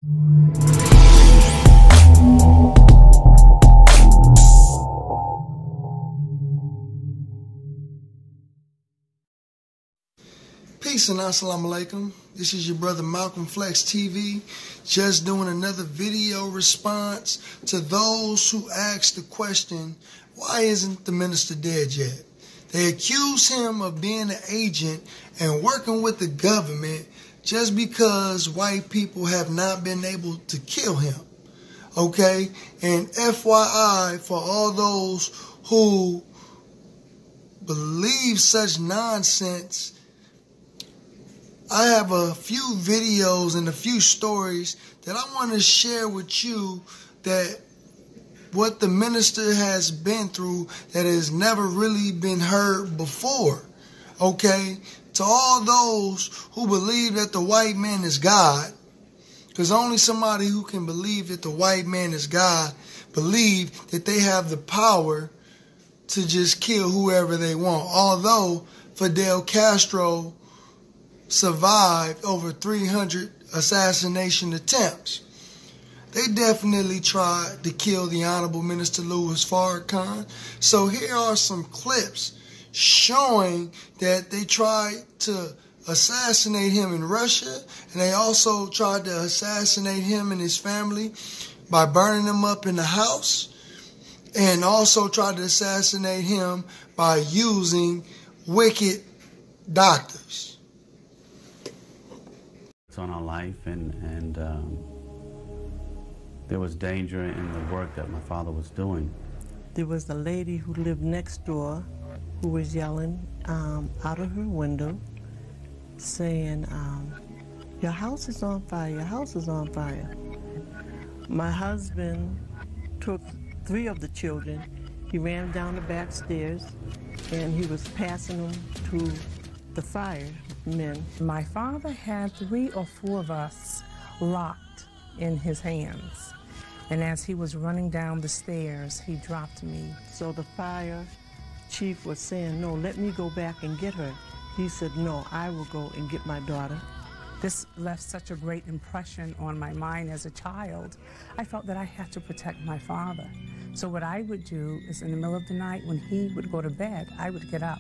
Peace and assalamu alaikum. This is your brother Malcolm Flex TV, just doing another video response to those who asked the question, why isn't the minister dead yet? They accuse him of being an agent and working with the government just because white people have not been able to kill him. Okay? And FYI, for all those who believe such nonsense, I have a few videos and a few stories that I want to share with you, that what the minister has been through that has never really been heard before. Okay? To all those who believe that the white man is God, because only somebody who can believe that the white man is God believe that they have the power to just kill whoever they want. Although Fidel Castro survived over 300 assassination attempts, they definitely tried to kill the Honorable Minister Louis Farrakhan. So here are some clips showing that they tried to assassinate him in Russia, and they also tried to assassinate him and his family by burning them up in the house, and also tried to assassinate him by using wicked doctors. On our life, and there was danger in the work that my father was doing. There was a lady who lived next door who was yelling out of her window saying, your house is on fire, your house is on fire. My husband took 3 of the children, he ran down the back stairs, and he was passing them to the firemen. My father had 3 or 4 of us locked in his hands. And as he was running down the stairs, he dropped me. So the fire chief was saying, no, let me go back and get her. He said, no, I will go and get my daughter. This left such a great impression on my mind as a child. I felt that I had to protect my father. So what I would do is in the middle of the night when he would go to bed, I would get up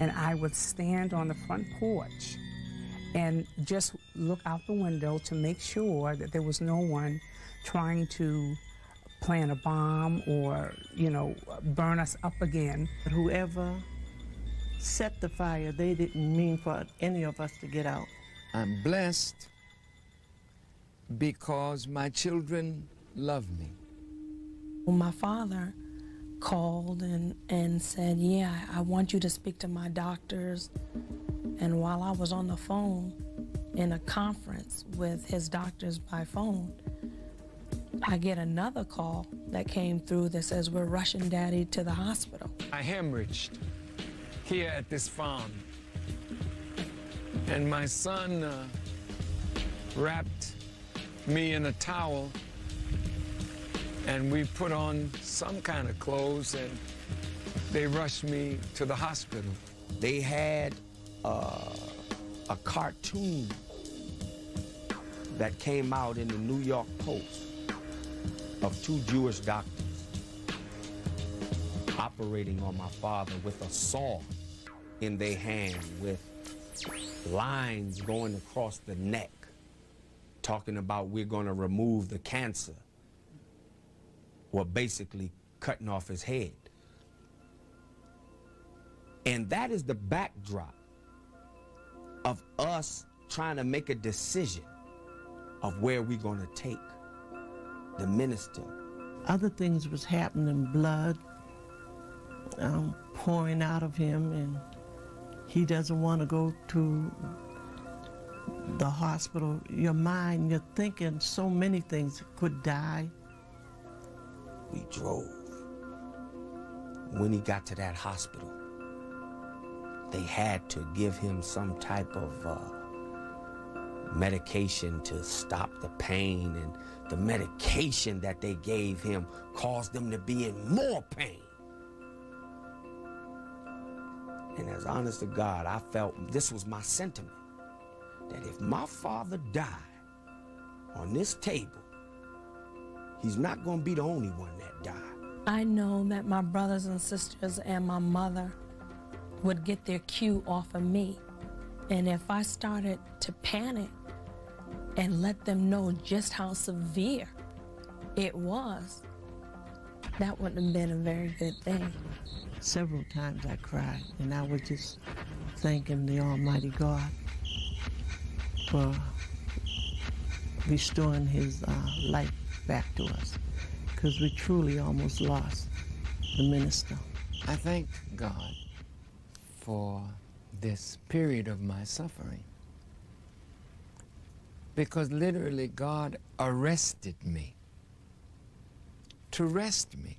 and I would stand on the front porch and just look out the window to make sure that there was no one trying to plant a bomb or, burn us up again. Whoever set the fire, they didn't mean for any of us to get out. I'm blessed because my children love me. My father called and said, yeah, I want you to speak to my doctors. And while I was on the phone in a conference with his doctors by phone, I get another call that came through that says, we're rushing Daddy to the hospital. I hemorrhaged here at this farm, and my son wrapped me in a towel, and we put on some kind of clothes, and they rushed me to the hospital. They had a cartoon that came out in the New York Post of 2 Jewish doctors operating on my father with a saw in their hand, with lines going across the neck, talking about we're going to remove the cancer, or basically cutting off his head. And that is the backdrop of us trying to make a decision of where we're going to take the minister. Other things was happening, blood pouring out of him, and he doesn't want to go to the hospital. Your mind, you're thinking so many things, could die. We drove. When he got to that hospital, they had to give him some type of medication to stop the pain, and the medication that they gave him caused him to be in more pain. And as honest to God, I felt this was my sentiment, that if my father died, on this table, he's not going to be the only one that died. I know that my brothers and sisters and my mother would get their cue off of me. And if I started to panic and let them know just how severe it was, that wouldn't have been a very good thing. Several times I cried, and I was just thanking the Almighty God for restoring his life back to us, because we truly almost lost the minister. I thank God for this period of my suffering, because literally God arrested me to rest me.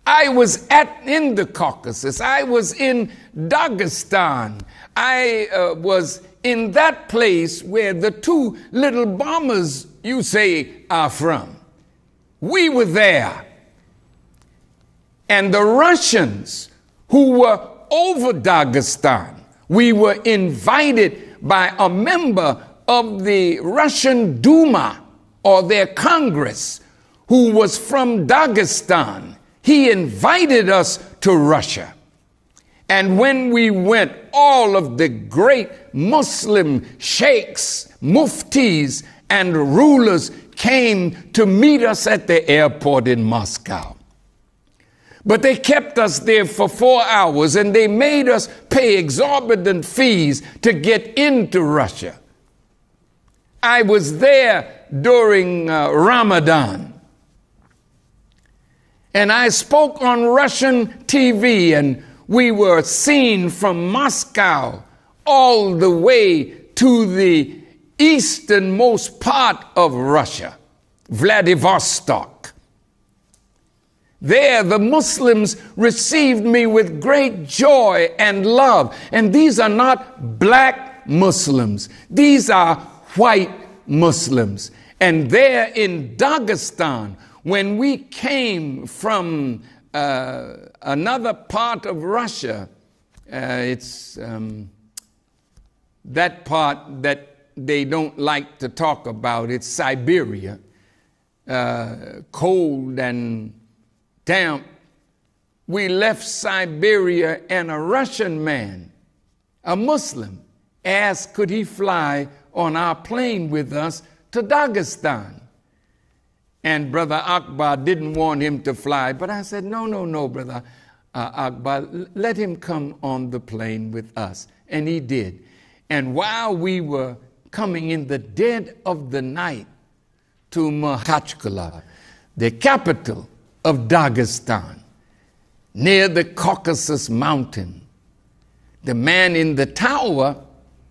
I was in the Caucasus. I was in Dagestan. I was in that place where the two little bombers you say are from. We were there. And the Russians who were over Dagestan, we were invited by a member of the Russian Duma, or their Congress, who was from Dagestan. He invited us to Russia. And when we went, all of the great Muslim sheikhs, muftis, and rulers came to meet us at the airport in Moscow. But they kept us there for 4 hours, and they made us pay exorbitant fees to get into Russia. I was there during Ramadan. And I spoke on Russian TV, and we were seen from Moscow all the way to the easternmost part of Russia, Vladivostok. There, the Muslims received me with great joy and love. And these are not black Muslims. These are white Muslims. And there in Dagestan, when we came from another part of Russia, it's that part that they don't like to talk about. It's Siberia, cold and damp. We left Siberia, and a Russian man, a Muslim, asked could he fly on our plane with us to Dagestan. And Brother Akbar didn't want him to fly, but I said, no, Brother Akbar, let him come on the plane with us. And he did. And while we were coming in the dead of the night to Makhachkala, the capital of Dagestan, near the Caucasus Mountain, the man in the tower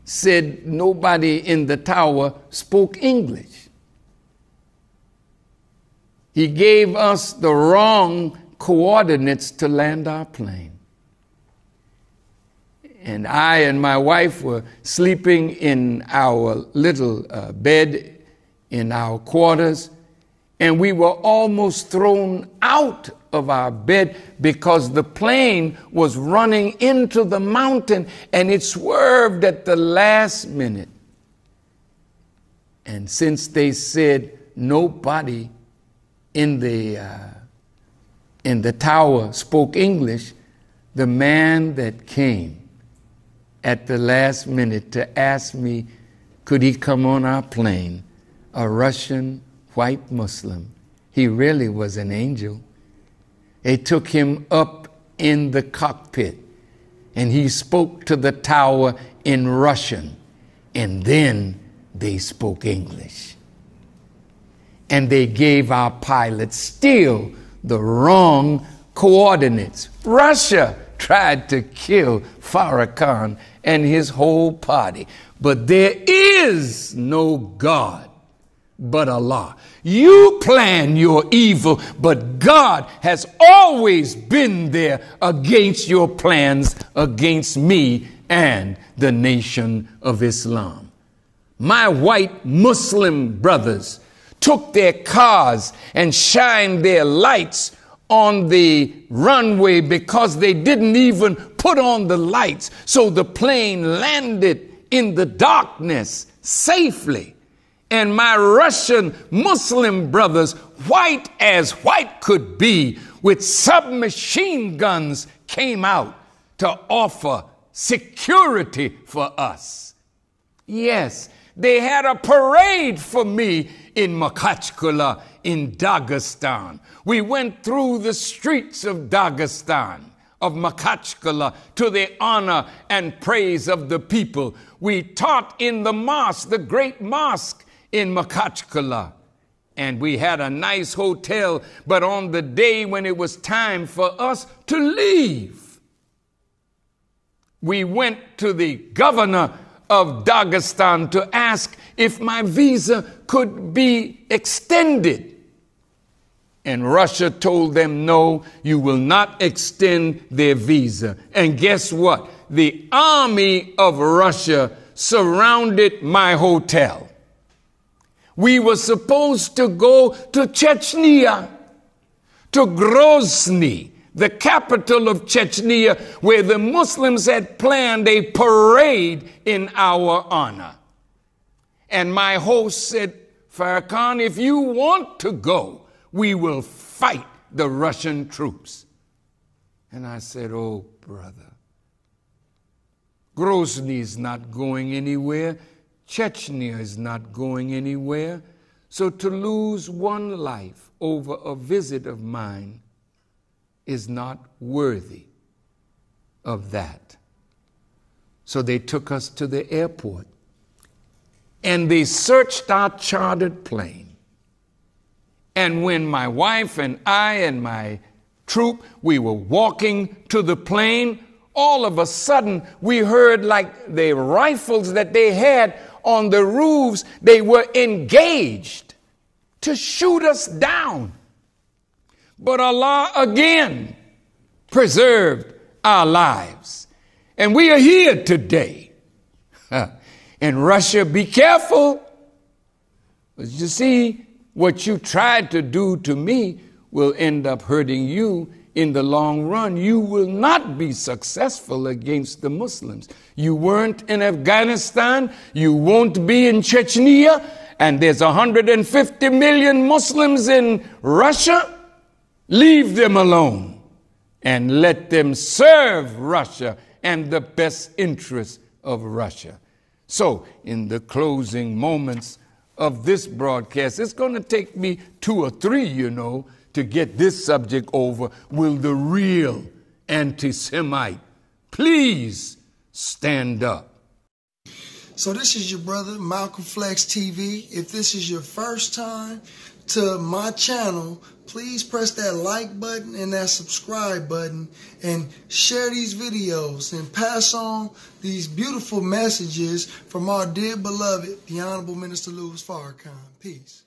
said nobody in the tower spoke English. He gave us the wrong coordinates to land our plane. And I and my wife were sleeping in our little bed in our quarters, and we were almost thrown out of our bed because the plane was running into the mountain, and it swerved at the last minute. And since they said nobody in the tower spoke English, the man that came at the last minute to ask me could he come on our plane, a Russian white Muslim, he really was an angel. They took him up in the cockpit, and he spoke to the tower in Russian, and then they spoke English. And they gave our pilot still the wrong coordinates. Russia tried to kill Farrakhan and his whole party. But there is no God but Allah. You plan your evil, but God has always been there against your plans against me and the nation of Islam. My white Muslim brothers took their cars and shined their lights on the runway because they didn't even put on the lights. So the plane landed in the darkness safely. And my Russian Muslim brothers, white as white could be, with submachine guns, came out to offer security for us. Yes, they had a parade for me in Makhachkala in Dagestan. We went through the streets of Dagestan, of Makhachkala, to the honor and praise of the people. We taught in the mosque, the great mosque in Makhachkala. And we had a nice hotel, but on the day when it was time for us to leave, we went to the governor of Dagestan to ask if my visa could be extended. And Russia told them, no, you will not extend their visa. And guess what? The army of Russia surrounded my hotel. We were supposed to go to Chechnya, to Grozny, the capital of Chechnya, where the Muslims had planned a parade in our honor. And my host said, Farrakhan, if you want to go, we will fight the Russian troops. And I said, oh, brother, Grozny is not going anywhere. Chechnya is not going anywhere. So to lose one life over a visit of mine is not worthy of that. So they took us to the airport and they searched our chartered plane. And when my wife and I and my troop, we were walking to the plane, all of a sudden we heard like the rifles that they had on the roofs, they were engaged to shoot us down. But Allah again preserved our lives. And we are here today. In Russia, be careful. But you see, what you tried to do to me will end up hurting you in the long run. You will not be successful against the Muslims. You weren't in Afghanistan. You won't be in Chechnya. And there's 150 million Muslims in Russia. Leave them alone and let them serve Russia and the best interests of Russia. So in the closing moments of this broadcast, it's going to take me 2 or 3, to get this subject over. Will the real anti-Semite please stand up? So this is your brother, Malcolm Flex TV. If this is your first time to my channel, please press that like button and that subscribe button and share these videos and pass on these beautiful messages from our dear beloved, the Honorable Minister Louis Farrakhan. Peace.